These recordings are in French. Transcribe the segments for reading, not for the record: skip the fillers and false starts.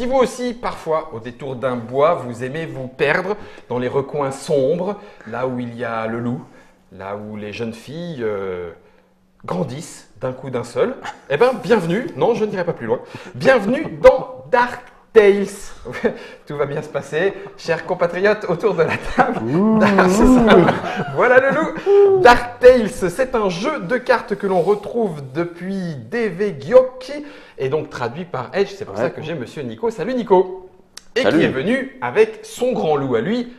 Si vous aussi, parfois, au détour d'un bois, vous aimez vous perdre dans les recoins sombres, là où il y a le loup, là où les jeunes filles grandissent d'un coup d'un seul, eh bien, bienvenue, non, je n'irai pas plus loin, bienvenue dans Dark Tales. Tout va bien se passer, chers compatriotes autour de la table. C'est ça. Voilà le loup. Dark Tales, c'est un jeu de cartes que l'on retrouve depuis DV Gyoki et donc traduit par Edge. C'est pour ça que j'ai Monsieur Nico. Salut Nico. Et Salut. qui est venu avec son grand loup à lui,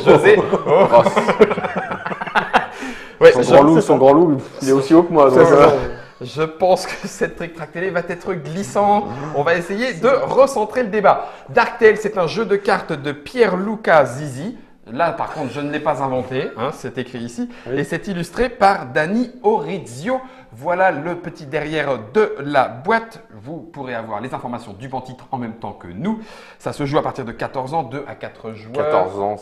José. Oh. Ouais, Son grand loup, il est aussi haut que moi. Donc, je pense que cette Trick Track Télé va être glissante. On va essayer de recentrer le débat. Dark Tales, c'est un jeu de cartes de Pierluca Zizi. Là, par contre, je ne l'ai pas inventé, hein, c'est écrit ici. Oui. Et c'est illustré par Dani Orizio. Voilà le petit derrière de la boîte. Vous pourrez avoir les informations du bon titre en même temps que nous. Ça se joue à partir de 14 ans, 2 à 4 joueurs. 14 ans,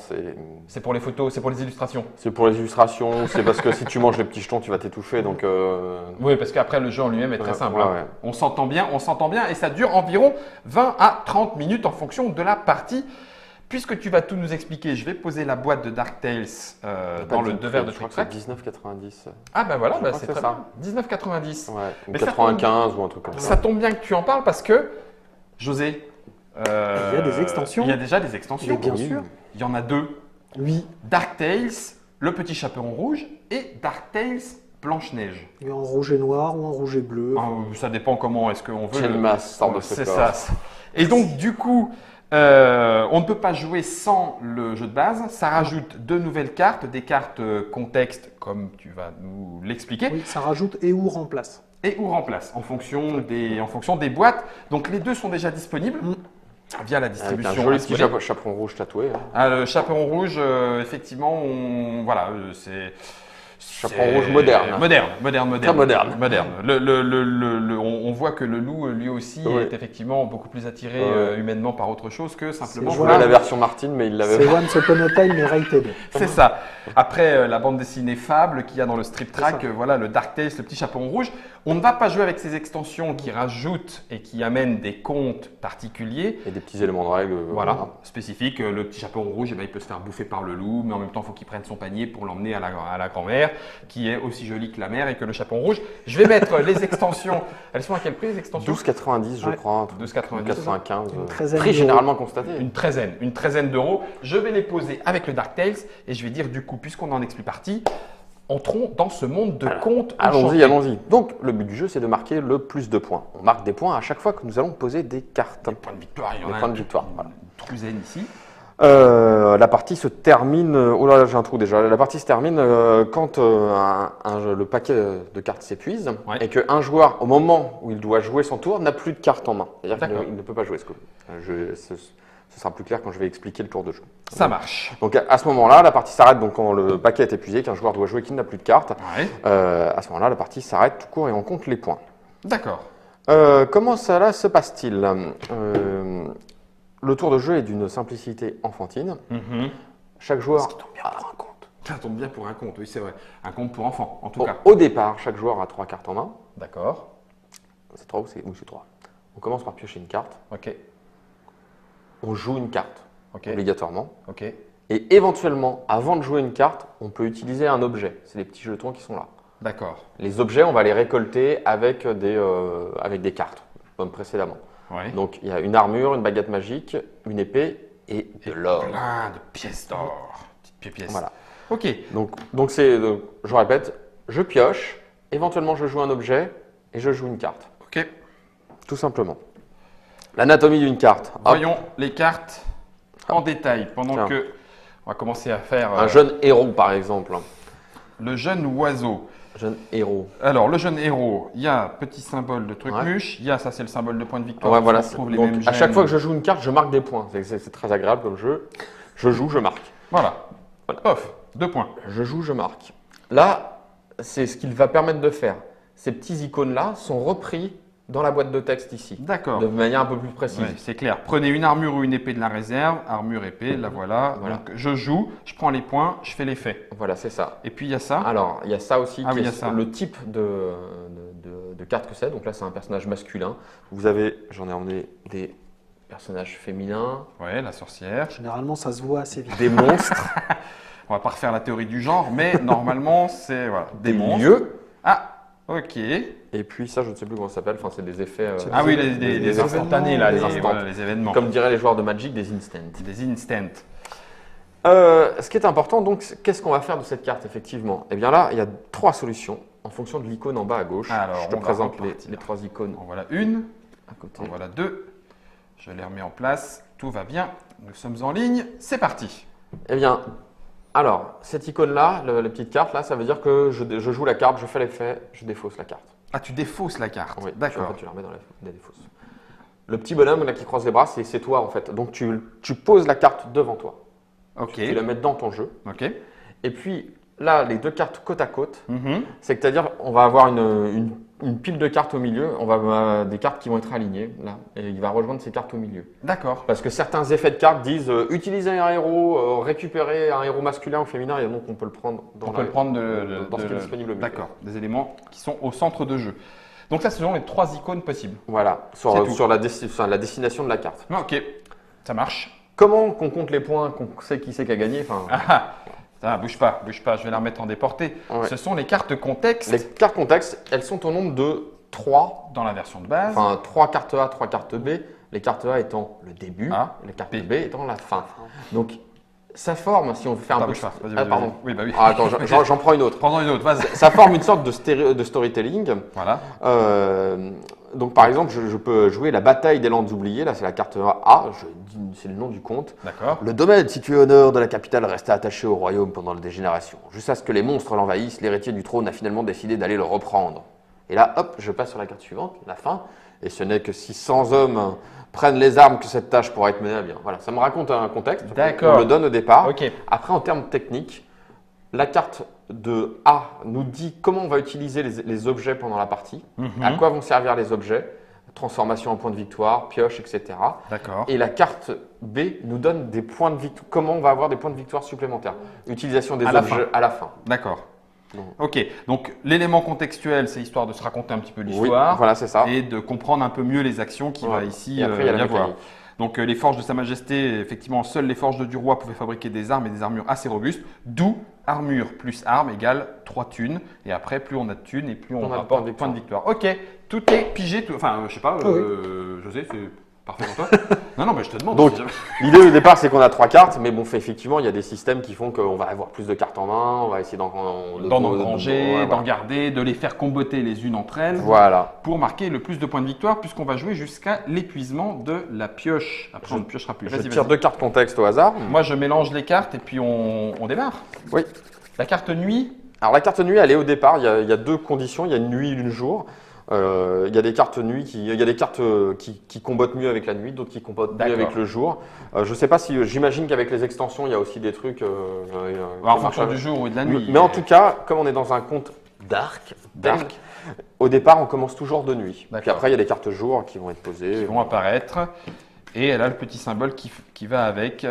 C'est pour les photos, c'est pour les illustrations. c'est pour les illustrations. C'est parce que si tu manges les petits jetons, tu vas t'étouffer. Donc, Oui, parce qu'après, le jeu en lui-même est très simple. ouais, hein. ouais. On s'entend bien et ça dure environ 20 à 30 minutes en fonction de la partie. Puisque tu vas tout nous expliquer, je vais poser la boîte de Dark Tales dans le devers de Je crois Trick que c'est Track. 19,90. Ah ben voilà, Je bah, crois c'est que très c'est bien. 19,90. Ouais, ou Mais ça 95 ou un truc comme Ça ça. tombe bien que tu en parles parce que, José, Il y a des extensions. il y a déjà des extensions. Mais bien Oui. sûr. Il y en a deux. Oui, Dark Tales, le petit chaperon rouge et Dark Tales Blanche-Neige. il y a en rouge et noir ou en rouge et bleu. Ça dépend comment est-ce qu'on veut. Quelle masse sort de ce C'est corps. ça. Et donc, du coup, on ne peut pas jouer sans le jeu de base. Ça rajoute deux nouvelles cartes, des cartes contexte, comme tu vas nous l'expliquer, Oui, ça rajoute et ou remplace. et ou remplace en fonction des boîtes. Donc, les deux sont déjà disponibles via la Avec distribution. un joli petit Asmodée. chaperon rouge tatoué. Hein. Ah, le chaperon rouge, effectivement, c'est. Chaperon rouge moderne. Moderne. Très moderne. On voit que le loup, lui aussi, Oui. est effectivement beaucoup plus attiré Ouais. humainement par autre chose que simplement. C'est Je voulais Voilà. la version Martine, mais il l'avait C'est pas. Once Upon a Time mais rated. C'est ça. Après la bande dessinée Fable qu'il y a dans le strip track, ça. voilà le Dark Tales, le petit chaperon rouge. On ne va pas jouer avec ces extensions qui rajoutent et qui amènent des comptes particuliers. Et des petits éléments de règle. Voilà, spécifique. Le petit chaperon rouge, eh ben, il peut se faire bouffer par le loup, mais en même temps, il faut qu'il prenne son panier pour l'emmener à la grand-mère, qui est aussi jolie que la mère et que le chaperon rouge. Je vais mettre les extensions. Elles sont à quel prix les extensions 12,90 je Ouais. crois. 12,90. 95. Une treizaine Prix d'euros. généralement constaté. Une treizaine d'euros. Je vais les poser avec le Dark Tales et je vais dire du coup, puisqu'on en explique partie, entrons dans ce monde de contes enchantés. Allons-y. Donc, le but du jeu, c'est de marquer le plus de points. On marque des points à chaque fois que nous allons poser des cartes. Les points de victoire, il y en Les a points de victoire, voilà. une douzaine ici. La partie se termine. Oh là, j'ai un trou déjà. La partie se termine quand le paquet de cartes s'épuise Ouais. et qu'un joueur, au moment où il doit jouer son tour, n'a plus de cartes en main. C'est-à-dire D'accord. qu'il ne peut pas jouer ce coup. Ce sera plus clair quand je vais expliquer le tour de jeu. Ça marche. Donc à ce moment-là, la partie s'arrête donc quand le paquet est épuisé, qu'un joueur doit jouer qu'il n'a plus de cartes. Ouais. À ce moment-là, la partie s'arrête tout court et on compte les points. D'accord. Comment cela se passe-t-il Le tour de jeu est d'une simplicité enfantine. Chaque joueur, Ça tombe bien pour un conte. Ça tombe bien pour un conte, oui, c'est vrai. Un conte pour enfants, en tout au, cas. au départ, chaque joueur a 3 cartes en main. D'accord. C'est 3 ou c'est 3. On commence par piocher une carte. Ok. On joue une carte, Ok. obligatoirement. Ok. Et éventuellement, avant de jouer une carte, on peut utiliser un objet. C'est les petits jetons qui sont là. D'accord. Les objets, on va les récolter avec des cartes, comme précédemment. Ouais. Donc, il y a une armure, une baguette magique, une épée et de l'or. Plein de pièces d'or. Petites pièces. Voilà. Ok. Donc je répète, je pioche, éventuellement je joue un objet et je joue une carte. Ok. Tout simplement. L'anatomie d'une carte. Hop. Voyons les cartes en détail pendant Tiens. que on va commencer à faire Un jeune héros, par exemple. le jeune oiseau. Jeune héros. Alors, le jeune héros, il y a petit symbole de truc Ouais. muche, il y a ça, c'est le symbole de point de victoire. Ouais, on voilà. retrouve les Donc, mêmes à chaque gemmes. fois que je joue une carte, je marque des points. C'est très agréable comme jeu. Je joue, je marque. Voilà. Voilà. Pof, 2 points. Je joue, je marque. Là, c'est ce qu'il va permettre de faire. Ces petits icônes-là sont repris dans la boîte de texte ici, D'accord. de manière un peu plus précise. Ouais, c'est clair. Prenez une armure ou une épée de la réserve. Armure, épée, la voilà. Voilà. Donc, je joue, je prends les points, je fais l'effet. Voilà, c'est ça. Et puis, il y a ça. Alors, il y a ça aussi, Ah qui oui, il y est a ça. le type de carte que c'est. Donc là, c'est un personnage masculin. Vous avez, j'en ai emmené des Personnage féminin, Ouais, la sorcière. Généralement, ça se voit assez vite. des monstres, On va pas refaire la théorie du genre, mais normalement, c'est voilà, des monstres. lieux. Ah, ok. Et puis ça, je ne sais plus comment ça s'appelle. Enfin, c'est des effets. C'est Ah oui, des les instantanés, là, événements. les, voilà, les événements. Comme diraient les joueurs de Magic, des instants. Des instants. Ce qui est important, donc, qu'est-ce qu'on va faire de cette carte, effectivement? Eh bien là, il y a 3 solutions en fonction de l'icône en bas à gauche. Alors, je te on va présente repartir. les 3 icônes En voilà une, à côté. en voilà deux. Je les remets en place. Tout va bien. Nous sommes en ligne. C'est parti. Eh bien, alors, cette icône-là, les petites cartes, là, ça veut dire que je joue la carte, je fais l'effet, je défausse la carte. Ah, tu défausses la carte. Oui, D'accord. En fait, tu la remets dans la défausse. Le petit bonhomme là, qui croise les bras, c'est toi, en fait. Donc, tu poses la carte devant toi. Ok. Tu la mets dans ton jeu. Ok. Et puis, là, les 2 cartes côte à côte, Mhm. c'est-à-dire, on va avoir une pile de cartes au milieu, on va avoir des cartes qui vont être alignées, là, et il va rejoindre ces cartes au milieu. D'accord. Parce que certains effets de cartes disent utiliser un héros, récupérer un héros masculin ou féminin, et donc on peut le prendre dans On peut le prendre dans ce qui est disponible au milieu. D'accord. Des éléments qui sont au centre de jeu. Donc ça, ce sont les 3 icônes possibles. Voilà, C'est tout. sur la destination de la carte. Ah, ok. Ça marche. Comment qu'on compte les points, qu'on sait qui c'est qui a gagné, enfin, Ah, ça, bouge pas. Je vais la remettre en déportée. Ouais. Ce sont les cartes contexte les cartes contexte, elles sont au nombre de 3, dans la version de base. enfin 3 cartes A, 3 cartes B, les cartes A étant le début, A, et les cartes B. B étant la fin. Donc, ça forme, si on veut faire un Attends, peu... bouge pas. Vas-y, Ah, vas-y, pardon. vas-y. Oui, bah oui. Ah, attends, j'en prends une autre. Prends-en une autre. Vas-y. Ça forme une sorte de storytelling. Voilà. Donc, par exemple, je peux jouer la bataille des Landes oubliées. Là, c'est la carte A. C'est le nom du conte. D'accord. Le domaine situé au nord de la capitale restait attaché au royaume pendant des générations. Jusqu'à ce que les monstres l'envahissent, l'héritier du trône a finalement décidé d'aller le reprendre. Et là, hop, je passe sur la carte suivante, la fin. Et ce n'est que si 100 hommes prennent les armes que cette tâche pourra être menée à bien. Voilà, ça me raconte un contexte. D'accord. On le donne au départ. Ok. Après, en termes techniques, la carte de A nous dit comment on va utiliser les objets pendant la partie, Mhm. à quoi vont servir les objets, transformation en point de victoire, pioche, etc. D'accord. Et la carte B nous donne des points de victoire, comment on va avoir des points de victoire supplémentaires. Utilisation des À la objets à la fin. D'accord. Non. Ok. Donc l'élément contextuel, c'est histoire de se raconter un petit peu Oui, l'histoire voilà, c'est ça. et de comprendre un peu mieux les actions qui Voilà. va ici Et après, il y a y la avoir. mécanique. Donc les forges de Sa Majesté, effectivement, seules les forges du roi pouvaient fabriquer des armes et des armures assez robustes, d'où armure plus arme égale 3 thunes. Et après, plus on a de thunes et plus on On a de rapporte points de points de victoire. Ok, tout est pigé. Enfin, je sais pas, Ah oui. José, c'est parfait pour toi. Non, mais je te demande. Donc, si jamais- L'idée au départ, c'est qu'on a 3 cartes, mais bon, effectivement, il y a des systèmes qui font qu'on va avoir plus de cartes en main, on va essayer d'en engranger, ouais, d'en garder, de les faire comboter les unes entre elles. Voilà. Pour marquer le plus de points de victoire, puisqu'on va jouer jusqu'à l'épuisement de la pioche. Après, on ne piochera plus. Je Vas-y, tire vas-y. 2 cartes contexte au hasard. Moi, je mélange les cartes et puis on démarre. Oui. La carte nuit, Alors la carte nuit, elle est au départ. Il y a 2 conditions. Il y a une nuit et une jour. Il y a des cartes nuit il y a des cartes qui combattent mieux avec la nuit, d'autres qui combattent mieux D'accord. avec le jour. Je sais pas si, j'imagine qu'avec les extensions, il y a aussi des trucs. en qui fonction marchent du jour ou de la nuit. Mais en tout cas, comme on est dans un conte dark, au départ, on commence toujours de nuit. Puis D'accord. après, il y a des cartes jour qui vont être posées. Qui vont apparaître. Et elle a le petit symbole qui va avec.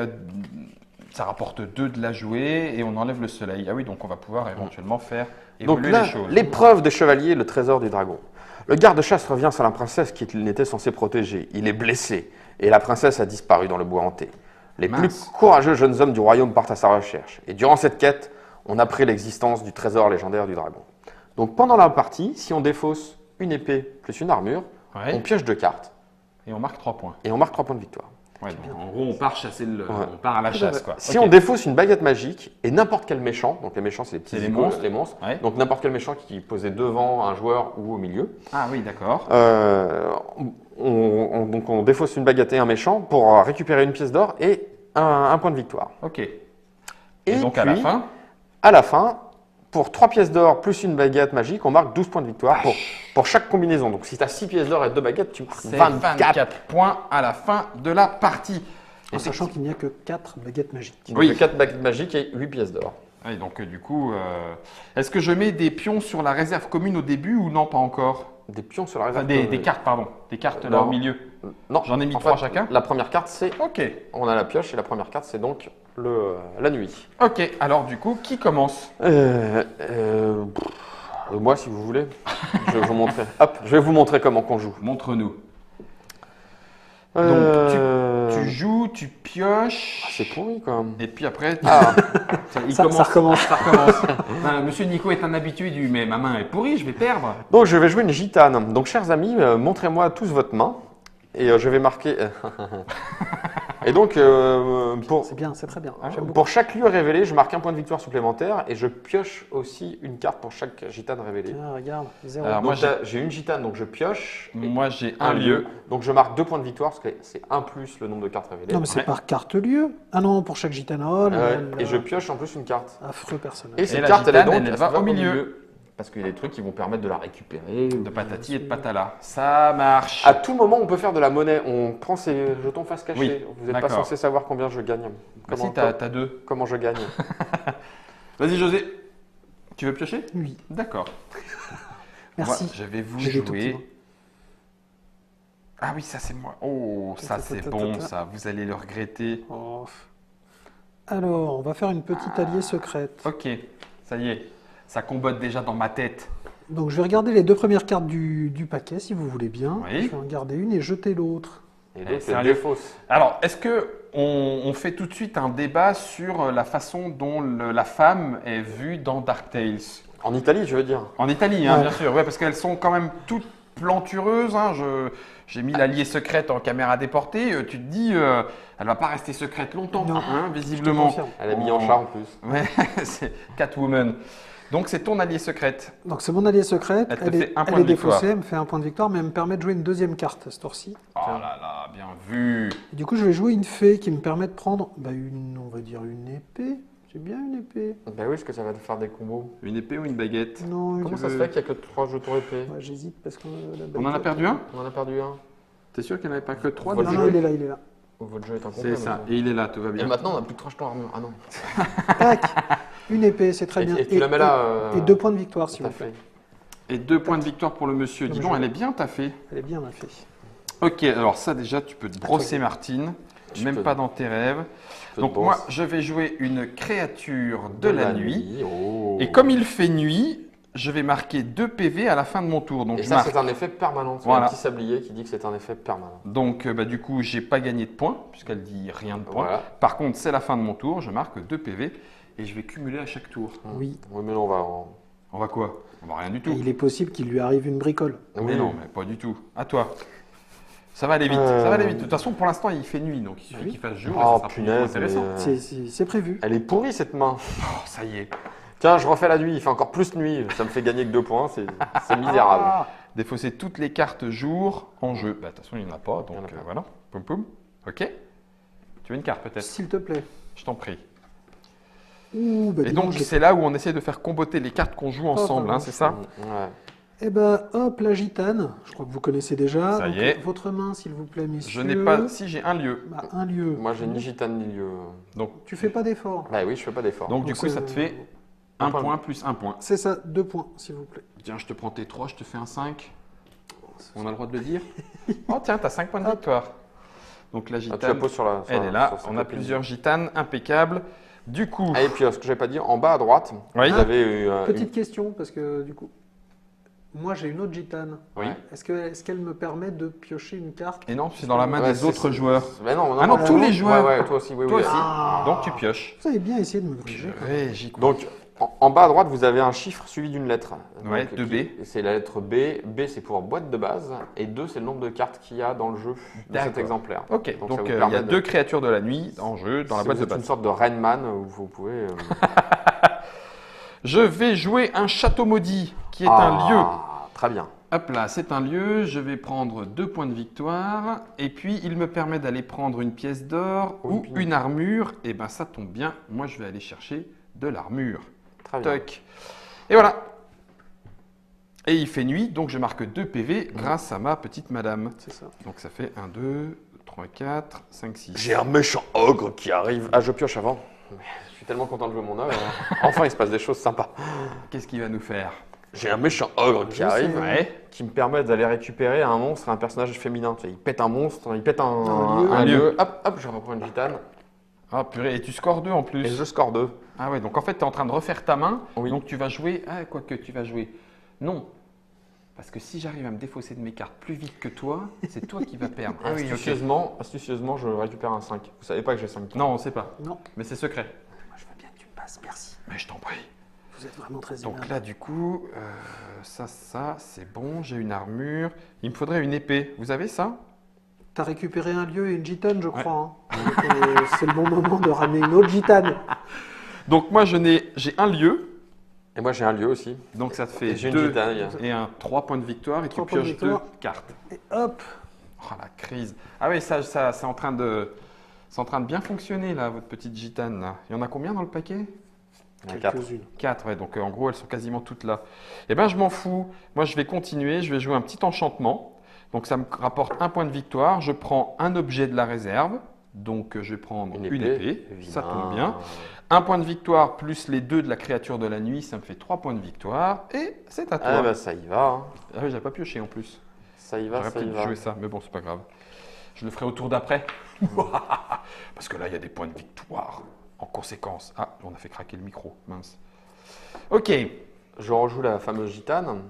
Ça rapporte 2 de la jouer et on enlève le soleil. Ah oui, donc on va pouvoir éventuellement faire Donc évoluer là, les choses. l'épreuve des chevaliers, le trésor du dragon. Le garde-chasse revient sur la princesse qu'il n'était censé protéger. Il est blessé et la princesse a disparu dans le bois hanté. Les Mince. plus courageux jeunes hommes du royaume partent à sa recherche. Et durant cette quête, on apprend l'existence du trésor légendaire du dragon. Donc pendant la partie, si on défausse une épée plus une armure, Ouais. on pioche 2 cartes Et on marque 3 points. et on marque 3 points de victoire. Ouais, donc, en gros, on part chasser Ouais. on part à la chasse, quoi. Si Ok. on défausse une baguette magique et n'importe quel méchant, donc les méchants c'est les petits C'est les icônes, monstres. les monstres, Ouais. donc n'importe quel méchant qui posait devant un joueur ou au milieu, Ah oui, d'accord. donc on défausse une baguette et un méchant pour récupérer une pièce d'or et un point de victoire. Ok. Et donc à puis, la fin, pour 3 pièces d'or plus une baguette magique, on marque 12 points de victoire pour chaque combinaison. Donc si tu as 6 pièces d'or et 2 baguettes, tu marques c'est 24. 24 points à la fin de la partie. En sachant qu'il n'y a que 4 baguettes magiques. Donc 4 baguettes magiques et 8 pièces d'or. Oui, donc du coup, est-ce que je mets des pions sur la réserve commune au début ou non, pas encore? Des pions sur la Enfin, réserve. des cartes, pardon. Des cartes là Non. au milieu. Non. J'en ai mis En 3 fait, chacun. La première carte, c'est Ok. on a la pioche et la première carte, c'est donc la nuit. Ok, alors du coup, qui commence? Moi, si vous voulez, je vais vous montrer. Hop, je vais vous montrer comment qu'on joue. Montre-nous. Euh, tu joues, tu pioches. Ah, c'est pourri quand même. Et puis après, Ah, il Ça recommence. Ça recommence. Monsieur Nico est un habitué du mais ma main est pourrie, je vais perdre. donc je vais jouer une gitane. Donc chers amis, montrez-moi tous votre main. Et je vais marquer. Et donc, C'est bien, c'est très bien. J'aime beaucoup. pour chaque lieu révélé, je marque un point de victoire supplémentaire et je pioche aussi une carte pour chaque gitane révélée. Tiens, regarde, 0. Alors, Donc moi, j'ai une gitane, donc je pioche. et Moi j'ai un un lieu. Donc je marque 2 points de victoire parce que c'est 1 plus le nombre de cartes révélées. Non, mais c'est Ouais. par carte lieu. Ah non, pour chaque gitane. Oh là là là. Et je pioche en plus une carte. Affreux personnage. Et cette la carte, gitane, elle est donc elle va se au milieu. Parce qu'il y a des trucs qui vont permettre de la récupérer. De patati et de patala. Ça marche. À tout moment, on peut faire de la monnaie. On prend ses jetons face cachée. Oui, Vous n'êtes pas d'accord. censé savoir combien je gagne. Bah si, t'as 2. comment je gagne Vas-y José. Tu veux piocher? Oui, D'accord. merci. Moi, je vais vous J'ai des tout petits jouer. mains. Ah oui, ça c'est moi. Oh, ça c'est bon ça. Vous allez le regretter. Oh. Alors, on va faire une petite alliée secrète. Ok, ça y est. Ça combotte déjà dans ma tête. Donc, je vais regarder les 2 premières cartes du paquet, si vous voulez bien. Oui. Je vais en garder une et jeter l'autre. Et Eh, donc, c'est sérieux deux fausses. Alors, est-ce que on fait tout de suite un débat sur la façon dont la femme est vue dans Dark Tales? En Italie, je veux dire. En Italie, hein, Ouais. bien sûr. Ouais, parce qu'elles sont quand même toutes plantureuses. Hein. J'ai mis l'alliée secrète en caméra déportée. Tu te dis, elle va pas rester secrète longtemps, Non, hein, Je te visiblement. confirme. Elle est habillée en chat en plus. Ouais, c'est Catwoman. Donc c'est ton alliée secrète. Donc, c'est mon alliée secrète. Elle te Elle fait est, un point elle de est victoire. défaussée, elle me fait un point de victoire, mais elle me permet de jouer une deuxième carte, ce tour-ci. Oh là là, bien vu. Et du coup, je vais jouer une fée qui me permet de prendre, on va dire une épée. C'est bien une épée. Ben oui, est-ce que ça va te faire des combos Une épée ou une baguette? Non, Comment je- ça se fait qu'il n'y a que 3 jetons épées Ouais, j'hésite parce qu'on On en a perdu un? On en a perdu un. T'es sûr qu'il n'y en avait pas que 3 Votre Non, jeu. non, il est là, il est là. Votre jeu est incomplet. C'est ça. maintenant. Et il est là, tout va Et bien. maintenant, on n'a plus de 3 jetons armure. Ah non. Tac. Une épée, c'est très bien. Et tu la mets là. Et 2 points de victoire, s'il t'as vous plaît. fait. Et 2 points de victoire pour le monsieur. Dis Le donc, monsieur. elle est bien taffée. Elle est bien, ma fée. Ok, alors ça déjà, tu peux te brosser Martine. Je Même peux- pas dans tes rêves. Je te Donc brosse. moi, je vais jouer une créature de la nuit. Oh. Et comme il fait nuit, je vais marquer 2 PV à la fin de mon tour. Donc Et je ça, marque. c'est un effet permanent. C'est Voilà. un petit sablier qui dit que c'est un effet permanent. Donc du coup, j'ai pas gagné de points, puisqu'elle dit rien de points. Voilà. Par contre, c'est la fin de mon tour, je marque 2 PV et je vais cumuler à chaque tour. Oui. Oui, mais non, on va. On va quoi? On va rien du Et tout. il est possible qu'il lui arrive une bricole. Mais Oui. non, mais pas du tout. À toi. Ça va aller vite, ça va aller vite. De toute façon, pour l'instant, il fait nuit, donc il suffit Oui. qu'il fasse jour. et Oh ça sera plus punaise, intéressant. mais, C'est prévu. elle est pourrie cette main. Oh, ça y est. Tiens, je refais la nuit, il fait encore plus nuit. Ça me fait gagner que 2 points, c'est misérable. Ah, défausser toutes les cartes jour en jeu. Bah, de toute façon, il n'y en a pas, Il y en donc a pas. voilà. Poum poum. Ok. Tu veux une carte peut-être? S'il te plaît. Je t'en prie. Ouh, bah Et dis donc, j'ai- c'est là où on essaie de faire comboter les cartes qu'on joue ensemble, pardon. hein, c'est ça? Ouais. Eh ben, hop, la gitane. Je crois que vous connaissez déjà. Ça y Donc, est. Votre main, s'il vous plaît, Je messieurs. n'ai pas. Si j'ai un lieu. Bah, un lieu. Moi, j'ai ni gitane ni lieu. Donc, Tu fais pas d'effort. Bah oui, je fais pas d'effort. donc du coup, ça te fait Un un point. point plus un point. C'est ça, 2 points, s'il vous plaît. Tiens, je te prends tes 3, je te fais un 5. On a le droit de le dire? Oh, tiens, t'as 5 points de victoire. Donc la Ah, tu la gitane, poses sur la. sur elle la- est là. sur sa On a copine. plusieurs gitanes, impeccable. Du coup, Ah, et puis, ce que j'avais pas dit, en bas à droite, Oui. vous avez Petite question, parce que du coup, moi j'ai une autre gitane. oui. Ouais. Est-ce qu'elle me permet de piocher une carte? Et non, c'est dans la main Ouais, des c'est- autres c'est- joueurs. Mais non, Ah non, tous les joueurs. Ouais, ouais, toi aussi, oui, Toi oui. aussi. Ah. Donc tu pioches. Vous avez bien essayé de me corriger. Ouais, j'y crois. Donc, en bas à droite, vous avez un chiffre suivi d'une lettre. Ouais, Donc, 2B. C'est la lettre B. B, c'est pour boîte de base. Et 2, c'est le nombre de cartes qu'il y a dans le jeu de cet D'accord. exemplaire. Ok, Donc, donc ça vous il y permet a de- 2 créatures de la nuit en jeu dans la Si boîte vous de êtes une base. sorte de Rainman où vous pouvez. Je vais jouer un château maudit qui est un lieu. Très bien. Hop là, c'est un lieu. Je vais prendre 2 points de victoire. Et puis, il me permet d'aller prendre une pièce d'or Ou ou une pine. une armure. Et ben, ça tombe bien. Moi, je vais aller chercher de l'armure. Très bien. Toc. Et voilà. Et il fait nuit, donc je marque 2 PV grâce à ma petite madame. C'est ça. Donc ça fait 1, 2, 3, 4, 5, 6. J'ai un méchant ogre qui arrive. Ah, je pioche avant. Je suis tellement content de jouer mon ogre. Enfin, il se passe des choses sympas. Qu'est-ce qu'il va nous faire? J'ai un méchant ogre qui Je arrive. sais. Ouais. Qui me permet d'aller récupérer un monstre et un personnage féminin. Tu sais, il pète un monstre, il pète Un lieu. lieu. Hop, hop, je reprends une gitane. Ah purée, et tu scores 2 en plus. Et je score 2. Ah ouais, donc en fait, tu es en train de refaire ta main. Oui. Donc tu vas jouer. Ah, quoique tu vas jouer. Non. Parce que si j'arrive à me défausser de mes cartes plus vite que toi, c'est toi qui vas perdre. Ah oui, ok. Astucieusement, je récupère un 5. Vous savez pas que j'ai 5 cartes. Non, on ne sait pas. Non. Mais c'est secret. Moi, je veux bien que tu me passes, merci. Mais je t'en prie. Vous êtes vraiment très Donc aimable. là, du coup, ça, c'est bon. J'ai une armure. Il me faudrait une épée. Vous avez ça? T'as récupéré un lieu et une gitane, je crois. Hein. Donc, c'est le bon moment de ramener une autre gitane. Donc moi, j'ai un lieu. Et moi, j'ai un lieu aussi. Donc ça te fait Et j'ai une 2 gitane. et un 3 points de victoire. Et tu 3 points de pioches 2 victoire. cartes. Et hop. Oh, la crise. Ah oui, ça c'est en train de bien fonctionner, là, votre petite gitane. Là. Il y en a combien dans le paquet? Il y en a 4. Quelques-unes. 4, ouais. Donc en gros, elles sont quasiment toutes là. Eh bien, je m'en fous. Moi, je vais continuer. Je vais jouer un petit enchantement. Donc ça me rapporte un point de victoire. Je prends un objet de la réserve. Donc je vais prendre une épée. Ça tombe bien. Un point de victoire plus les 2 de la créature de la nuit, ça me fait 3 points de victoire. Et c'est à toi. Ah bah ça y va. Hein. Ah oui, j'avais pas pioché en plus. Ça y va, J'aurais ça y pu va. jouer ça, mais bon, c'est pas grave. Je le ferai au tour d'après. Parce que là, il y a des points de victoire. En conséquence. Ah, on a fait craquer le micro. Mince. Ok. Je rejoue la fameuse gitane.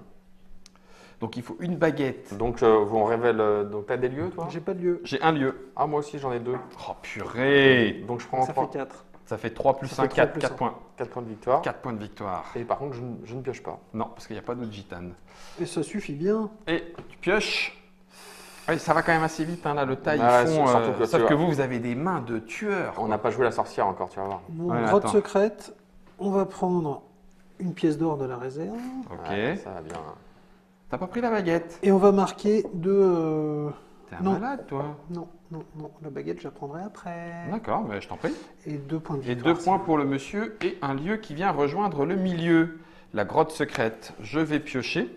Donc, il faut une baguette. Donc, on révèle. Donc, t'as des lieux, toi? J'ai pas de lieu. J'ai un lieu. Ah, moi aussi, j'en ai 2. Oh, purée. Donc, je prends Ça 3. fait 4. Ça fait 3 plus Ça 1, fait 4, 3 plus 4 un. points. 4 points de victoire. 4 points de victoire. Et par contre, je ne pioche pas. Non, parce qu'il n'y a pas d'autre gitane. Et ça suffit bien. Et tu pioches. Oui, ça va quand même assez vite, hein, là, le taille. Ah, ils font, surtout que sauf tu que vois. vous avez des mains de tueurs. On n'a pas joué la sorcière encore, tu vas voir. Bon, Ouais, grotte attends. secrète. On va prendre une pièce d'or de la réserve. Ok. Ouais, ça va bien. T'as pas pris la baguette? Et on va marquer de... T'es un Non. malade, toi. Non. La baguette, je la prendrai après. D'accord, mais je t'en prie. Et 2 points de Et victoire. 2 points pour le monsieur et un lieu qui vient rejoindre le milieu. La grotte secrète. Je vais piocher.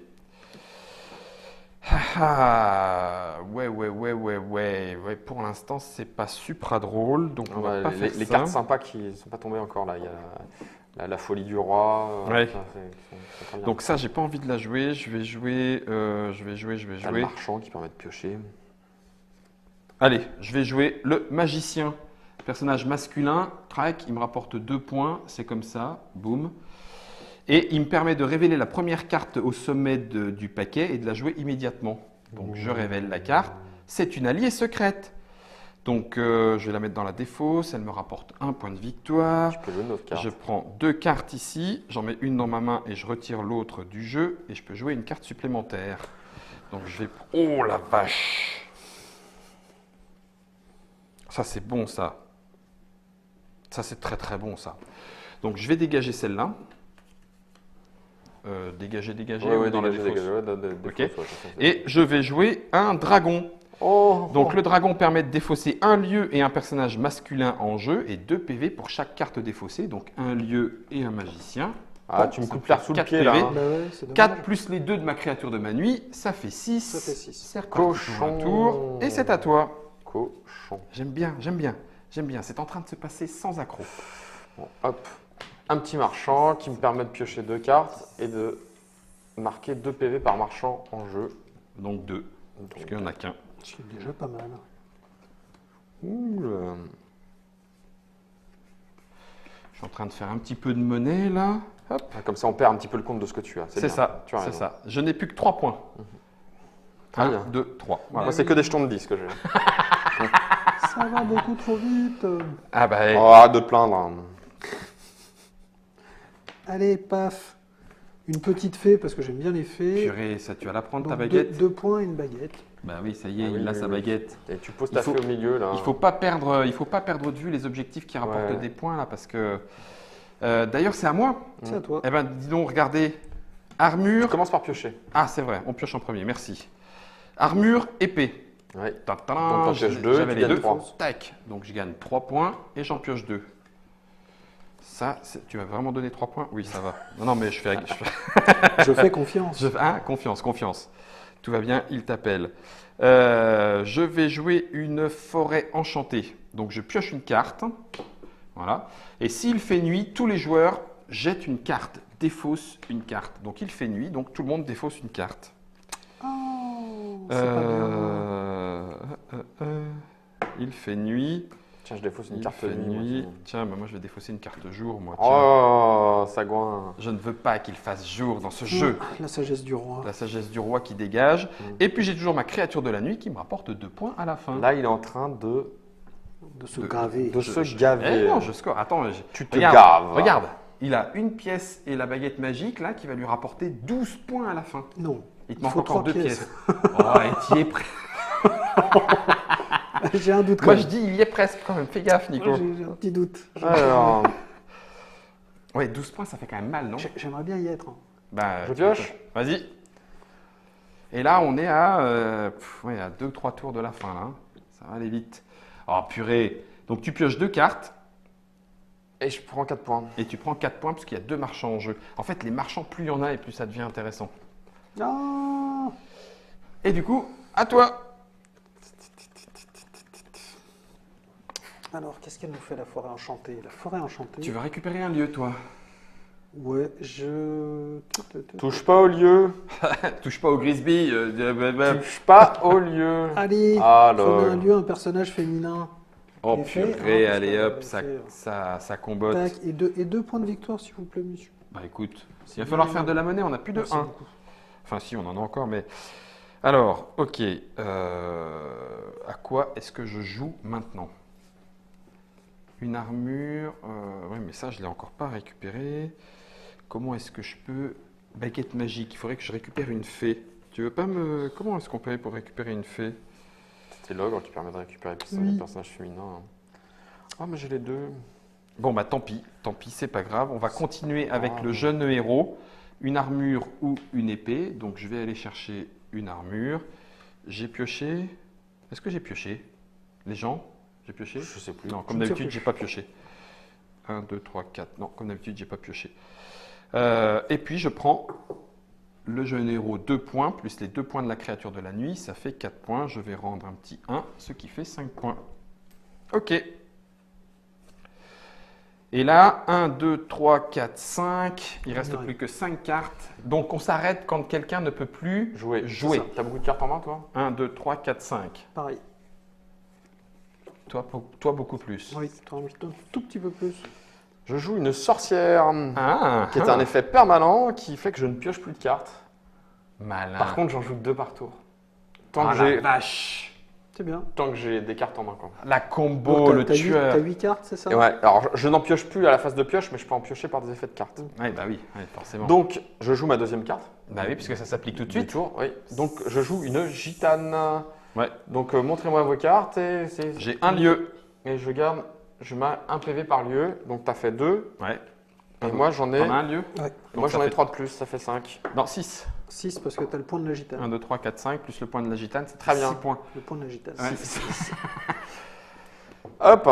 Ouais. Pour l'instant, c'est pas super drôle, donc on va pas faire les ça. cartes sympas qui ne sont pas tombées encore là. Il y a la folie du roi. Ouais. Ça, c'est très bien. Donc ça, j'ai pas envie de la jouer. Je vais jouer. T'as le marchand qui permet de piocher. Allez, je vais jouer le magicien. Personnage masculin, track, il me rapporte 2 points, c'est comme ça, boum. Et il me permet de révéler la première carte au sommet du paquet et de la jouer immédiatement. Donc je révèle la carte, c'est une alliée secrète. Donc je vais la mettre dans la défausse, elle me rapporte 1 point de victoire. Tu peux jouer une autre carte. Je prends 2 cartes ici, j'en mets une dans ma main et je retire l'autre du jeu et je peux jouer une carte supplémentaire. Donc je vais... Oh la vache! Ça c'est bon ça. Ça c'est très très bon ça. Donc je vais dégager celle-là. Dégager Ouais, dans la dégager, défausse. défausse, Ok. ouais, Et je vais jouer un dragon. Oh, Donc le dragon permet de défausser un lieu et un personnage masculin en jeu et 2 PV pour chaque carte défaussée. Donc un lieu et un magicien. Ah, tu me Ça coupes fait l'air sous le 4 pied là. PV. hein. Bah ouais, c'est dommage. 4 plus les 2 de ma créature de ma nuit, ça fait 6. Ça fait 6. C'est reparti pour un tour. Et c'est à toi. Cochon. J'aime bien. C'est en train de se passer sans accroc. Bon, hop. Un petit marchand qui me permet de piocher 2 cartes et de marquer 2 PV par marchand en jeu. Donc 2, Donc, parce qu'il n'y en a qu'un. C'est déjà pas mal. ouh, Je suis en train de faire un petit peu de monnaie là. Hop. Comme ça, on perd un petit peu le compte de ce que tu as. C'est bien. ça, Tu as c'est raison. ça. Je n'ai plus que 3 points. Très 1, bien. 2, 3. Voilà. Moi, c'est que des jetons de 10 que j'ai. Ça va beaucoup trop vite. Ah bah, Oh, arrête de te plaindre. hein. Allez, paf. Une petite fée, parce que j'aime bien les fées. purée, ça tu vas la prendre ta Donc, baguette 2 points et une baguette. Bah oui, ça y est, Ah oui, il a oui, sa oui. baguette. Et tu poses Il ta faut- fée au milieu là. Il faut pas perdre de vue les objectifs qui rapportent Ouais. des points là, parce que... D'ailleurs, c'est à moi. C'est à toi. Eh ben, dis donc, regardez. Tu Armure... commences par piocher. Ah, c'est vrai, on pioche en premier, merci. Armure, épée. Ouais. Ta-ta-da, Donc, t'en pioches deux, j'avais tu les gagnes 2. trois. Tac, donc je gagne 3 points et j'en pioche 2. Ça, tu m'as vraiment donné 3 points? Oui, ça va. Non, mais je fais... Je fais confiance. Confiance. Tout va bien, il t'appelle. Je vais jouer une forêt enchantée. Donc je pioche une carte. Voilà. Et s'il fait nuit, tous les joueurs jettent une carte, défaussent une carte. Donc il fait nuit, donc tout le monde défausse une carte. Oh, c'est pas bien. Il fait nuit. Tiens, je défausse une Il carte fait de nuit. nuit. moi, Tiens, bah, moi je vais défausser une carte jour, moi. tiens. Tiens. Oh, Sagouin. Je ne veux pas qu'il fasse jour dans ce jeu. La sagesse du roi. La sagesse du roi qui dégage. Et puis j'ai toujours ma créature de la nuit qui me rapporte 2 points à la fin. Là, il est en train de De se gaver. se gaver. Eh non, je score. Attends, Tu te regarde, gaves. regarde. Il a une pièce et la baguette magique là qui va lui rapporter 12 points à la fin. Non. Il te Il manque faut encore 3 2 pièces. Oh, et t'y es presque. J'ai un doute quand Moi même. je dis il y est presque quand même. Fais gaffe, Nico. J'ai un petit doute. Alors, Ouais, 12 points, ça fait quand même mal, non? J'aimerais bien y être. Hein. Bah, je pioche. Vas-y. Et là, on est à 2-3 tours de la fin, là. Ça va aller vite. Oh, purée. Donc, tu pioches 2 cartes Et je prends 4 points. et tu prends 4 points parce qu'il y a 2 marchands en jeu. En fait, les marchands, plus il y en a et plus ça devient intéressant. Ah, Et du coup, à toi. alors, qu'est-ce qu'elle nous fait, la forêt enchantée? La forêt enchantée. Tu vas récupérer un lieu, toi. Ouais, je. Touche pas au lieu. Touche pas au Grisby. Touche pas au lieu. Allez, Alors. prenez un lieu, un personnage féminin. Oh, Les faits, purée, hein, parce allez que, hop, ça combotte. Tac, et deux points de victoire, s'il vous plaît, monsieur. Bah écoute, C'est il va falloir bien. faire de la monnaie, on n'a plus de Merci 1. beaucoup. Enfin si, on en a encore, mais... Alors, ok. À quoi est-ce que je joue maintenant? Une armure... oui, mais ça, je ne l'ai encore pas récupéré. Comment est-ce que je peux... Baguette magique, il faudrait que je récupère une fée. Tu veux pas me... Comment est-ce qu'on peut pour récupérer une fée? C'est l'ogre qui permet de récupérer Oui. les personnages féminins. Ah, mais j'ai les deux. Bon, bah tant pis, c'est pas grave. On va continuer avec grave. le jeune héros. Une armure ou une épée. Donc je vais aller chercher une armure. J'ai pioché. Est-ce que j'ai pioché? Les gens? J'ai pioché? Je sais plus. Non, Je comme ne sais d'habitude, plus. j'ai pas pioché. 1, 2, 3, 4. Non, comme d'habitude, j'ai pas pioché. Et puis je prends le jeune héros 2 points, plus les 2 points de la créature de la nuit. Ça fait 4 points. Je vais rendre un petit 1, ce qui fait 5 points. Ok. Et là, 1, 2, 3, 4, 5. Il reste Ouais. plus que 5 cartes. Donc on s'arrête quand quelqu'un ne peut plus Jouer. jouer. T'as beaucoup de cartes en main, toi? 1, 2, 3, 4, 5. Pareil. Toi beaucoup plus. Oui, t'en as un tout petit peu plus. Je joue une sorcière, Ah, qui est un effet permanent qui fait que je ne pioche plus de cartes. malin. Par contre, j'en joue 2 par tour. Tant Ah, que la j'ai vache. C'est bien. tant que j'ai des cartes en main, quoi. La combo, Donc, le t'as tueur. T'as 8 cartes, c'est ça? Et ouais, alors je n'en pioche plus à la phase de pioche, mais je peux en piocher par des effets de cartes. Ouais, bah oui, ouais, forcément. Donc, je joue ma deuxième carte. Bah oui, puisque ça s'applique tout de Du suite. tour, oui. Donc, je joue une gitane. Ouais. Donc, montrez-moi vos cartes et c'est. J'ai un lieu. Et je garde, je mets un PV par lieu. Donc, tu as fait 2. Ouais. Et moi, j'en ai, T'en as un lieu? Ouais. moi, ça j'en ai fait- 3 de plus, ça fait 5. Non, 6. 6 parce que t'as le point de la gitane. 1, 2, 3, 4, 5, plus le point de la gitane, c'est Très bien. 6 points. Le point de la gitane. Ouais. Six. Hop,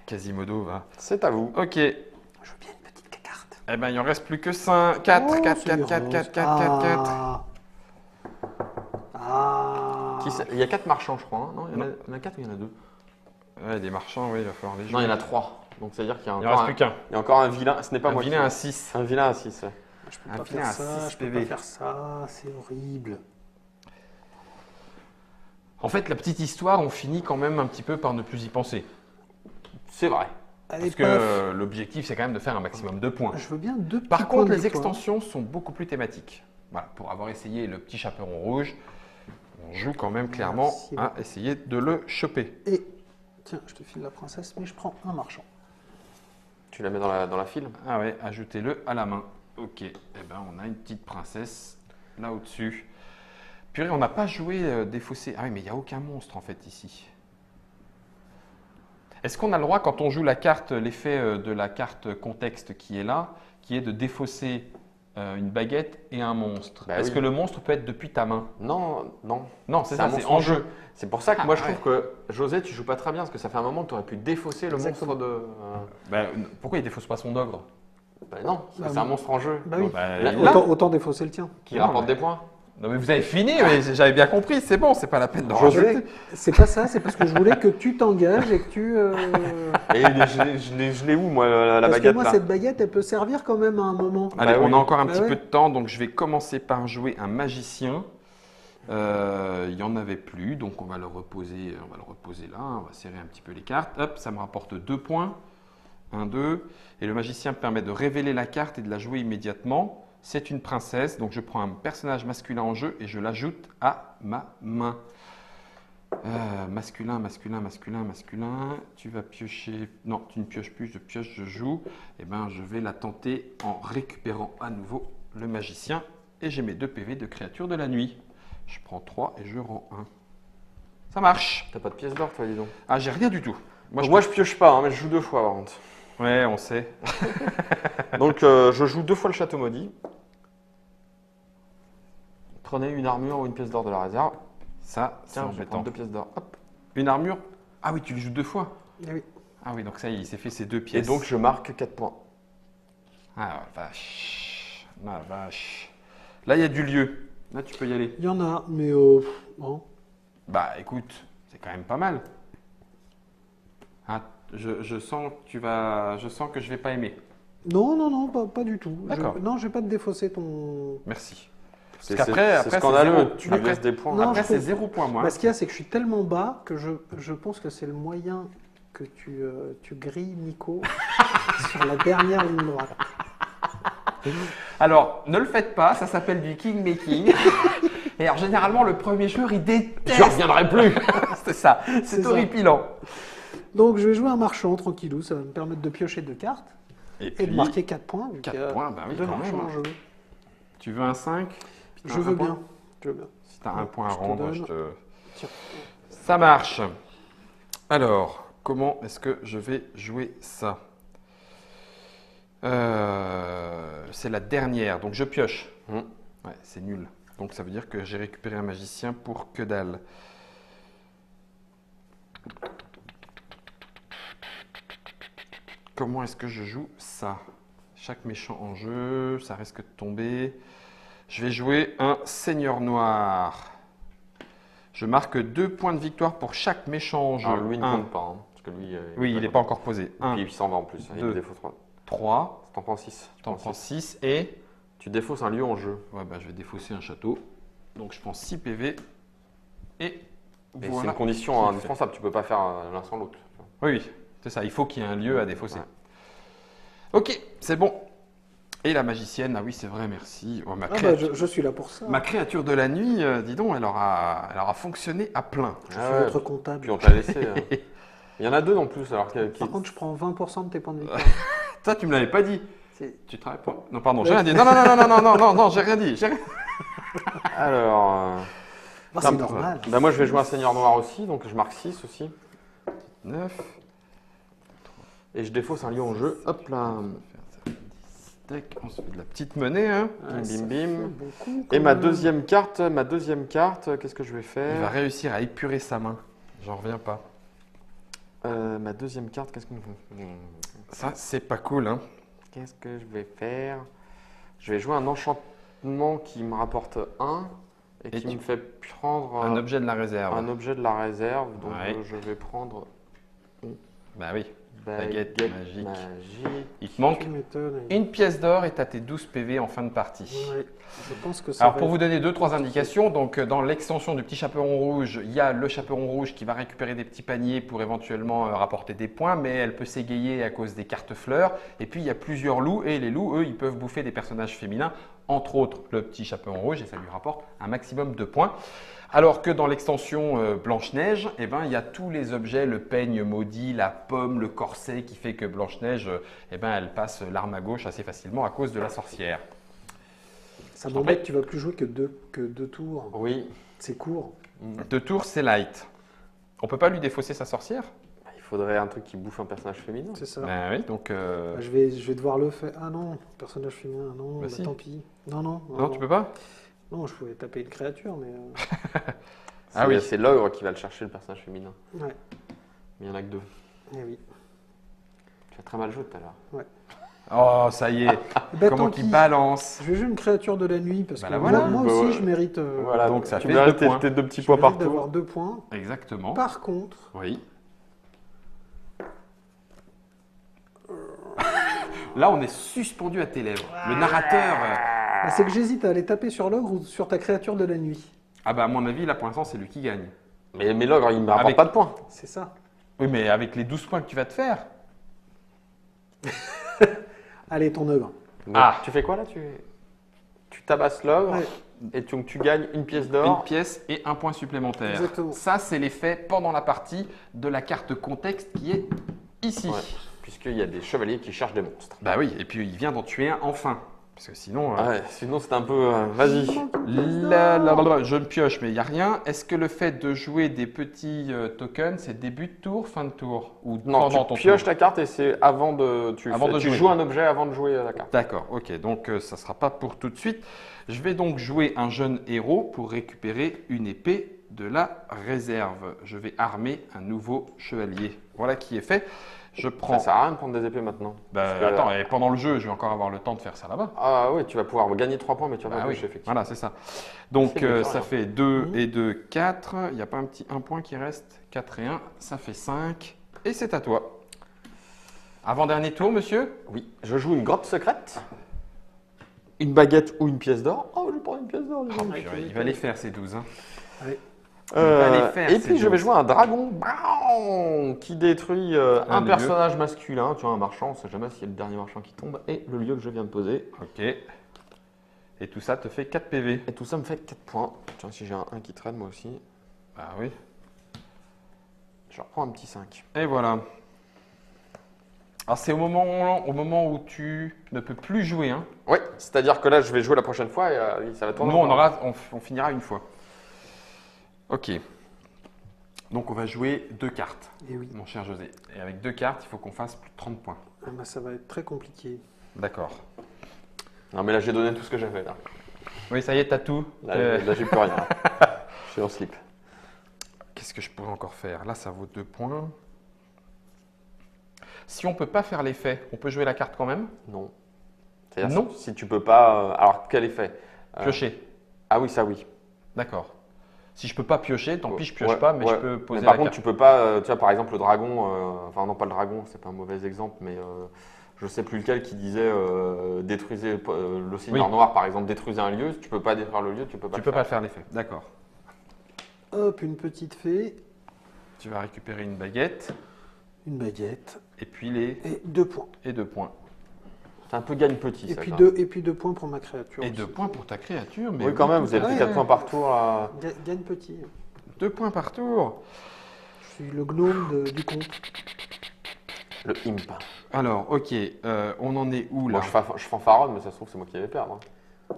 Quasimodo va. c'est à vous. Ok. Je veux bien une petite carte. Eh ben, il en reste plus que 5. 4, Oh, 4, c'est 4, 4, rose. 4, 4, 4, 4. Ah. Il y a 4 marchands, je crois. Hein. Non, il y en a 4 ou il y en a 2? Ouais, des marchands, oui, il va falloir les jouer. Non, il y en a 3. Donc, c'est-à-dire qu'il y a Il en encore, reste plus qu'un. il y a encore un vilain. Ce n'est pas Un moi vilain qui- à 6. Un vilain à 6. Ouais. Je peux Un pas vilain faire à ça, 6 je peux PV. pas faire ça, c'est horrible. En fait, la petite histoire, on finit quand même un petit peu par ne plus y penser. C'est vrai. Allez, Parce que paf. l'objectif, c'est quand même de faire un maximum de points. Je veux bien 2 petits Par points contre, de les victoire. extensions sont beaucoup plus thématiques. Voilà, pour avoir essayé le petit chaperon rouge, on joue quand même clairement Merci à essayer de le choper. Et tiens, je te file la princesse, mais je prends un marchand. Tu la mets dans la file. Ah ouais, ajoutez-le à la main. Ok, eh ben on a une petite princesse là au-dessus. Purée, on n'a pas joué défaussé. Ah oui, mais il n'y a aucun monstre en fait ici. Est-ce qu'on a le droit, quand on joue la carte, l'effet de la carte contexte qui est là, qui est de défausser une baguette et un monstre? Bah Est-ce oui. que le monstre peut être depuis ta main? Non, non. Non, c'est C'est un ça, c'est monstre en en jeu. C'est pour ça que Ah, moi je ouais. trouve que José, tu joues pas très bien parce que ça fait un moment que tu aurais pu défausser le Exactement. monstre de. Bah, pourquoi il défausse pas son ogre? Bah non, Bah c'est un oui. monstre en jeu. Bah oui. Bah, Là- là- Autant défausser le tien. Qui Non, rapporte mais- des points. Non mais vous avez fini, mais j'avais bien compris, c'est bon, c'est pas la peine de José, rajouter. C'est pas ça, c'est parce que je voulais que tu t'engages et que tu. Et je l'ai où moi la Parce que baguette moi, là cette baguette, elle peut servir quand même à un moment. Allez, Bah on oui. a encore un Bah petit oui. peu de temps, donc je vais commencer par jouer un magicien. Il n'y en avait plus, donc on va le reposer là. On va serrer un petit peu les cartes. Hop, ça me rapporte 2 points. 1, 2. Et le magicien me permet de révéler la carte et de la jouer immédiatement. C'est une princesse, donc je prends un personnage masculin en jeu et je l'ajoute à ma main. Masculin. Tu vas piocher. Non, tu ne pioches plus, je pioche, je joue. Eh bien, je vais la tenter en récupérant à nouveau le magicien. Et j'ai mes 2 PV de créature de la nuit. Je prends 3 et je rends 1. Ça marche. T'as pas de pièce d'or, toi, dis donc. Ah, j'ai rien du tout. Moi, je pioche pas, hein, mais je joue 2 fois, par contre. Ouais, on sait. Donc, je joue 2 fois le château maudit. Prenez une armure ou une pièce d'or de la réserve. Ça, c'est Tiens, je vais embêtant. prendre 2 pièces d'or. Hop. Une armure. Ah oui, tu les joues 2 fois. Ah oui. Ah oui, donc ça y est, il s'est fait ses 2 Et pièces. donc, je marque 4 points. Ah la vache. La vache. Là, il y a du lieu. Là, tu peux y aller. Il y en a, mais bon. Bah écoute, c'est quand même pas mal. Ah, je sens que je vais pas aimer. Non, pas du tout. D'accord. Non, je vais pas te défausser ton. Merci. C'est qu'après, c'est c'est scandaleux. zéro. Tu lui Après- laisses des points. Non, Après, je c'est trouve- 0 point, moi. Bah, ce qu'il y a, c'est que je suis tellement bas que je pense que c'est le moyen que tu grilles Nico sur la dernière ligne droite. Alors, ne le faites pas, ça s'appelle du king making. Et alors, généralement, le premier joueur, il déteste. Je reviendrai plus. C'est ça. C'est C'est ça. horripilant. Donc je vais jouer un marchand tranquillou, ça va me permettre de piocher 2 cartes Et et de marquer 4 points. Vu 4 qu'il y a points, bah oui, 2 quand même, marchands en hein. jeu. Tu veux un 5? Je veux bien. Je veux bien. Si tu as un point à Je te rendre, donne. je te... Tiens. Ça marche. Alors, comment est-ce que je vais jouer ça? C'est la dernière, donc je pioche. Mmh. Ouais, c'est nul. Donc ça veut dire que j'ai récupéré un magicien pour que dalle. Comment est-ce que je joue ça? Chaque méchant en jeu, ça risque de tomber. Je vais jouer un seigneur noir. Je marque 2 points de victoire pour chaque méchant en jeu. Alors, lui, il ne Un. compte pas. Hein, parce que lui, Oui, il n'est pas encore posé. Et 1, puis, il s'en va en plus. Il 2. défausse 3. 3, T'en prends 6. t'en prends 6 et... Tu défausses un lieu en jeu. Ouais, bah, je vais défausser un château. Donc je prends 6 PV. Et Et c'est voilà. une condition Qui indispensable. Tu peux pas faire l'un sans l'autre. Oui, oui, c'est ça. Il faut qu'il y ait un lieu à défausser. Ouais. Ok, c'est bon. Et la magicienne, ah oui, c'est vrai, merci. Oh, Ah bah, je suis là pour ça. ma créature de la nuit, dis donc, elle aura fonctionné à plein. Je suis Ah ouais. votre comptable. Puis on t'a laissé. Il y en a 2 en plus. Alors Par contre, je prends 20% de tes points de victoire. Ça, tu me l'avais pas dit. C'est- Tu travailles pas. Non, pardon, j'ai rien dit. Non, j'ai rien dit. Alors. Ah, c'est normal. Bah moi, je vais jouer un seigneur noir aussi. Donc, je marque 6 aussi. 9. Et je défausse un lieu en jeu. Hop là. On se fait de la petite monnaie, hein. Ouais, Bim, ça bim, fait bim. beaucoup, Et quand ma même. deuxième carte, qu'est-ce que je vais Il va faire? réussir à épurer sa main. J'en reviens pas. Ma deuxième carte, Ça, c'est pas cool, hein. qu'est-ce que je vais faire? Je vais jouer un enchantement qui me rapporte 1 et Et qui tu- me fait prendre Un objet de la réserve. un objet de la réserve. Donc Ouais. je vais prendre Bah oui. Baguette magique. magique. Il te manque Tu m'étonnes. une pièce d'or et tu as tes 12 PV en fin de partie. Ouais, je pense que ça Alors va pour être- vous donner 2-3 indications, donc dans l'extension du petit chaperon rouge, il y a le chaperon rouge qui va récupérer des petits paniers pour éventuellement rapporter des points, mais elle peut s'égayer à cause des cartes fleurs. Et puis il y a plusieurs loups et les loups, eux, ils peuvent bouffer des personnages féminins, entre autres le petit chaperon rouge et ça lui rapporte un maximum de points. Alors que dans l'extension Blanche-Neige, eh ben, il y a tous les objets, le peigne maudit, la pomme, le corset qui fait que Blanche-Neige, eh ben, elle passe l'arme à gauche assez facilement à cause de la sorcière. Ça m'embête, tu vas plus jouer que deux tours. Oui. C'est court. 2 tours, c'est light. On peut pas lui défausser sa sorcière? Il faudrait un truc qui bouffe un personnage féminin. C'est ça. Ben oui, donc... Bah, je vais devoir le faire. Ah non, personnage féminin, non, Bah bah, si. tant pil. Non. Non, tu peux pas? Non, je pouvais taper une créature, mais. Ah oui. C'est l'ogre qui va le chercher, le personnage féminin. Ouais, Mais il n'y en a que 2. eh oui. Tu as très mal joué tout à l'heure. Oh, ça y est. Bah, Comment tant qu'il pis. balance. Je vais jouer une créature de la nuit parce Bah que là, voilà. moi Bah, aussi ouais. je mérite. Voilà, donc ça tu fait mérites 2 points. tes 2 petits je points mérite partout. d'avoir 2 points. Exactement. Par contre, Oui. Là, on est suspendu à tes lèvres. Le narrateur... bah, c'est que j'hésite à aller taper sur l'ogre ou sur ta créature de la nuit. Ah bah à mon avis, là pour l'instant, c'est lui qui gagne. Mais l'ogre, il ne me rapporte Avec- pas de points. C'est ça. Oui, mais avec les 12 points que tu vas te faire. Allez, ton œuvre. Donc, Ah. Tu fais quoi là? Tu tabasses l'ogre Ouais. et tu gagnes une pièce Une d'or. pièce et un point supplémentaire. Exactement. Ça, c'est l'effet pendant la partie de la carte contexte qui est ici. Ouais. Puisqu'il y a des chevaliers qui cherchent des monstres. Bah oui, et puis il vient d'en tuer un enfin. Parce que sinon. Ouais, sinon c'est un peu. Vas-y. Je ne pioche, mais il n'y a rien. Est-ce que le fait de jouer des petits tokens, c'est début de tour, fin de tour ou Non, pendant ton tu pioches tour? ta carte et c'est avant de. Tu jouer. joues un objet avant de jouer la carte. D'accord, ok. Donc ça ne sera pas pour tout de suite. Je vais donc jouer un jeune héros pour récupérer une épée de la réserve. Je vais armer un nouveau chevalier. Voilà qui est fait. Je prends. Ça sert à rien de prendre des épées maintenant. Bah, Parce que- attends, et pendant le jeu, je vais encore avoir le temps de faire ça là-bas. Ah oui, tu vas pouvoir gagner 3 points, mais tu vas Bah pas oui, piocher, effectivement. voilà, c'est ça. Donc C'est bien, ça rien. fait 2 Mhm. et 2, 4. Il n'y a pas un petit 1 point qui reste? 4 et 1, ça fait 5. Et c'est à toi. Avant-dernier tour, monsieur? Oui, je joue une grotte secrète, une baguette ou une pièce d'or. Oh, je vais prendre une pièce d'or. Oh, Ouais, purée, il va les faire ces 12. Hein. Allez. va les faire, Et ces puis je vais 12. jouer un dragon qui détruit un lieu. personnage masculin. Tu vois, un marchand, on ne sait jamais s'il y a le dernier marchand qui tombe. Et le lieu que je viens de poser. Ok. Et tout ça te fait 4 PV. Et tout ça me fait 4 points. Tiens, si j'ai un 1 qui traîne, moi aussi, Ah oui. je reprends un petit 5. Et voilà. Alors c'est au moment où tu ne peux plus jouer. Hein. Oui, c'est-à-dire que là, je vais jouer la prochaine fois et ça va tourner. Nous, on finira une fois. Ok. Donc on va jouer 2 cartes, Et oui. mon cher José. Et avec 2 cartes, il faut qu'on fasse plus de 30 points. Ah bah, ça va être très compliqué. D'accord. Non, mais là, j'ai donné tout ce que j'avais. Là, Oui, ça y est, t'as tout. là j'ai plus rien. Je suis en slip. Qu'est-ce que je pourrais encore faire? Là, ça vaut 2 points. Si on peut pas faire l'effet, on peut jouer la carte quand même? Non. C'est-à-dire, Non. si tu peux pas. Alors, quel effet Piocher. Ah oui, ça oui. D'accord. Si je peux pas piocher, tant pis, je pioche Ouais, pas, mais ouais. je peux poser Mais par la contre, carte. tu peux pas. Tu vois, par exemple, le dragon. Enfin, non, pas le dragon, c'est pas un mauvais exemple, mais je sais plus lequel qui disait détruisez le Seigneur Oui. Noir, par exemple, détruisez un lieu. Si tu peux pas détruire le lieu, tu peux pas. Tu le peux faire. pas faire l'effet. D'accord. Hop, une petite fée, Tu vas récupérer une baguette une baguette et puis les et 2 points. et 2 points. C'est un peu gagne petit. Et ça, puis, quand 2 points pour ma créature. Et aussi. 2 points pour ta créature. Mais Oui, quand même, tout vous avez à pris fait. 4 points par tour là. Gagne petit. 2 points par tour. Je suis le gnome du comte. Le imp. Alors, ok, on en est où là? Moi, je fanfaronne, mais ça se trouve, c'est moi qui vais perdre. Hein.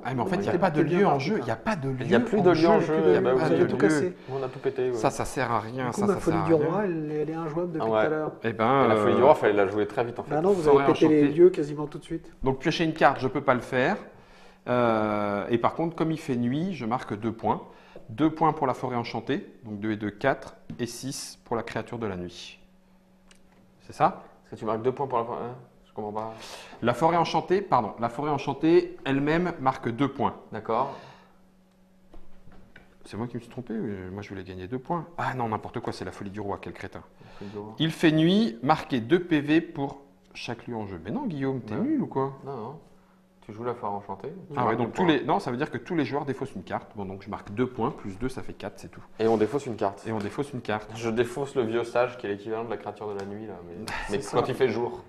Ah, mais en fait, il n'y a T'es- pas de t'es bien lieu en parti, jeu. quoi. Il n'y a pas de lieu. Il y a plus de lieu en jeu. Plus de- Ah bah, vous vous avez avez tout lieu. cassé. On a tout pété. Ouais. Ça sert à rien. Du coup, ça ma sert folie à du rien. roi, elle est injouable depuis Ah ouais. tout à l'heure. Eh ben, Et la folie du roi, fallait la jouer très vite en fait. Bah non, vous Forêt avez pété les enchantée. lieux quasiment tout de suite. Donc piocher une carte, je ne peux pas le faire. Et par contre, comme il fait nuit, je marque 2 points. 2 points pour la forêt enchantée, donc 2 et 2, 4, et 6 pour la créature de la nuit. C'est ça? Est-ce que tu marques 2 points pour la fin hein? Je comprends pas. La forêt enchantée elle-même marque 2 points. D'accord. C'est moi qui me suis trompé, moi je voulais gagner 2 points. Ah non, n'importe quoi, c'est la folie du roi, quel crétin. La folie du roi. Il fait nuit, marquez 2 PV pour chaque lieu en jeu. Mais non, Guillaume, t'es Ouais. nul ou quoi? Non, non. Tu joues la forêt enchantée. tu Ah marques ouais, donc deux points. non, ça veut dire que tous les joueurs défaussent une carte. Bon, donc je marque 2 points, plus 2, ça fait 4, c'est tout. Et on défausse une carte. Et on défausse une carte. Je défausse le vieux sage qui est l'équivalent de la créature de la nuit là. Mais C'est quand ça. il fait jour.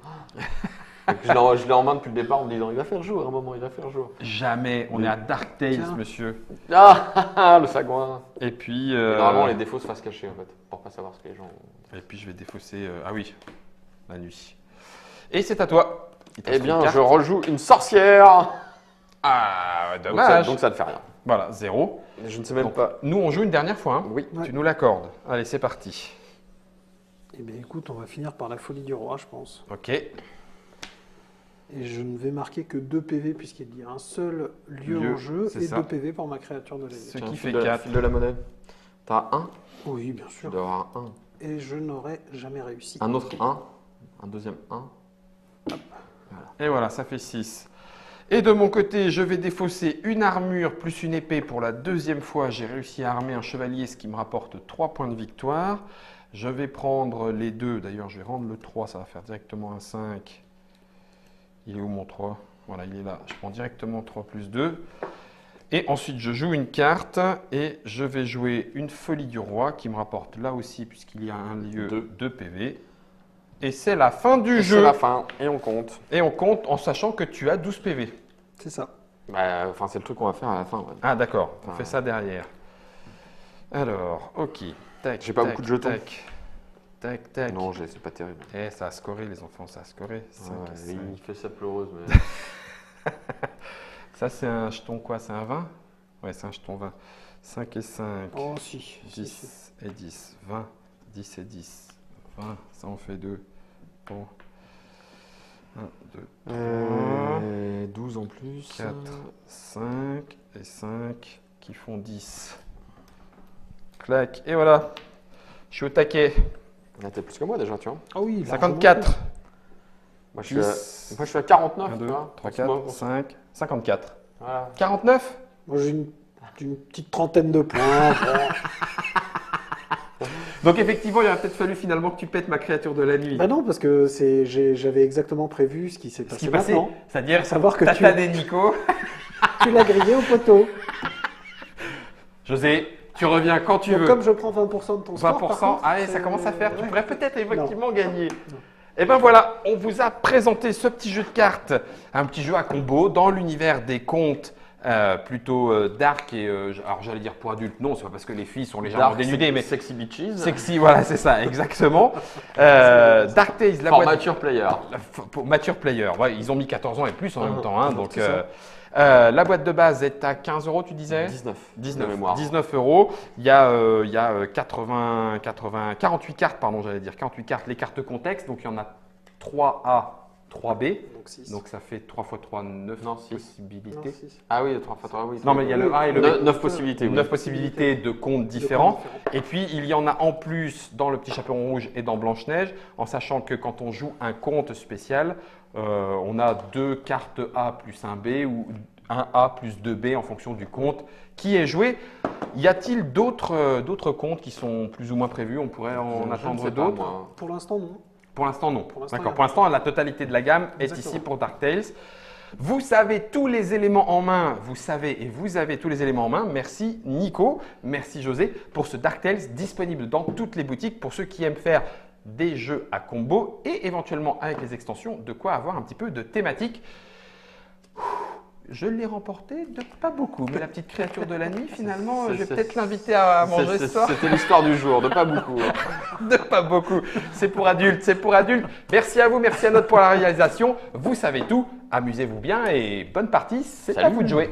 Donc, je l'ai en main depuis le départ en me disant il va faire jour à un moment, il va faire jour. Jamais, on Oui. est à Dark Tales, Tiens. monsieur. Ah le sagouin. Et puis, Et normalement les défauts se fassent cacher en fait, pour pas savoir ce que les gens ont. et puis je vais défausser. Ah oui, la nuit. Et c'est à toi. Il te Eh reste bien une carte. je rejoue une sorcière. Ah, Donc ça, dommage. donc ça ne fait rien. Voilà, 0. Je ne sais même Donc, pas. nous, on joue une dernière fois. Hein. Oui. Ouais. Tu nous l'accordes. Allez, c'est parti. Eh bien écoute, on va finir par la folie du roi, je pense. Ok. Et je ne vais marquer que 2 PV puisqu'il y a un seul lieu Lieu, en jeu c'est et ça. 2 PV pour ma créature de la nuit. Ce Tiens, qui file fait de- 4. file de la monnaie. T'as un. Oui, bien Tu sûr. dois avoir un 1. Et je n'aurais jamais réussi. Un autre 1. Un deuxième 1. Et voilà, ça fait 6. Et de mon côté, je vais défausser une armure plus une épée pour la deuxième fois. J'ai réussi à armer un chevalier, ce qui me rapporte 3 points de victoire. Je vais prendre les 2. D'ailleurs, je vais rendre le 3. Ça va faire directement un 5. Il est où mon 3? Voilà, il est là. Je prends directement 3 plus 2. Et ensuite, je joue une carte et je vais jouer une folie du roi qui me rapporte là aussi, puisqu'il y a un lieu Deux. 2 PV. Et c'est la fin du Et jeu. c'est la fin, et on compte. Et on compte en sachant que tu as 12 PV. C'est ça. Bah, enfin, c'est le truc qu'on va faire à la fin. Ouais. Ah d'accord, on Ah. fait ça derrière. Alors, ok. Tac, J'ai pas tac, beaucoup de jetons. Tac, tac, tac. Non, c'est pas terrible. Eh, ça a scoré les enfants, ça a scoré. 5 Ouais, et 5. il fait sa pleureuse, mais... Ça c'est un jeton quoi? C'est un 20? Ouais, c'est un jeton 20. 5 et 5. Oh, si. 10 et 10. 20. 10 et 10. 20. Ça en fait 2. Bon. 1, 2, 12 en plus. 4, 5 et 5 qui font 10. Clac. Et voilà. Je suis au taquet. Ah, t'es plus que moi déjà, tu vois. Ah oui, 54. Moi, 10. je suis à 49, 1, 2, tu vois. 3, Moi, 4, 5, 54. Voilà. 49? Moi, j'ai une petite trentaine de points. Donc effectivement, il aurait peut-être fallu finalement que tu pètes ma créature de la nuit. Bah non, parce que j'avais exactement prévu ce qui s'est Ce passé qui passait, maintenant. c'est-à-dire À savoir que Tata et Nico. tu l'as grillé au poteau. José, tu reviens quand tu Donc, veux. comme je prends 20% de ton score, 20%, par contre, ah ouais, ça commence à faire. Tu ouais. pourrais peut-être effectivement gagner. Non. Et ben voilà, on vous a présenté ce petit jeu de cartes, un petit jeu à combo dans l'univers des contes plutôt dark et alors j'allais dire pour adultes. Non, c'est pas parce que les filles sont légèrement Dark, dénudées, mais Sexy Bitches. sexy, voilà, c'est ça, exactement. Dark Tales, la For boîte mature player. pour mature player. Ouais, ils ont mis 14 ans et plus en même temps, hein, donc. c'est ça. La boîte de base est à 15 € tu disais 19. 19, de mémoire. 19 €. Il y a 48 cartes, pardon, j'allais dire 48 cartes, les cartes contexte. Donc il y en a 3A, 3B. Donc 6. Donc ça fait 3 x 3, 9 Non, six. possibilités. Ah oui, 3 fois 3, oui. Non, mais il y a le A et le B. 9 possibilités. Oui. 9 possibilités de comptes différents. Et puis il y en a en plus dans le Petit Chaperon Rouge et dans Blanche-Neige, en sachant que quand on joue un conte spécial, on a 2 cartes A plus un B ou un A plus 2 B en fonction du conte qui est joué. Y a-t-il d'autres contes qui sont plus ou moins prévus? On pourrait en Je ne attendre sais pas, d'autres? moi. Pour l'instant, non. Pour l'instant, non. Pour l'instant, D'accord. il y a Pour l'instant, la totalité de la gamme est Exactement. ici pour Dark Tales. Vous savez tous les éléments en main, vous savez et vous avez tous les éléments en main. Merci Nico, merci José pour ce Dark Tales disponible dans toutes les boutiques pour ceux qui aiment faire des jeux à combo et éventuellement avec les extensions, de quoi avoir un petit peu de thématique. Je l'ai remporté de pas beaucoup, mais la petite créature de la nuit, finalement, je vais peut-être l'inviter à manger ce soir. C'était l'histoire du jour, de pas beaucoup. De pas beaucoup. C'est pour adultes, c'est pour adultes. Merci à vous, merci à notre pour la réalisation. Vous savez tout. Amusez-vous bien et bonne partie. C'est à Salut. vous de jouer.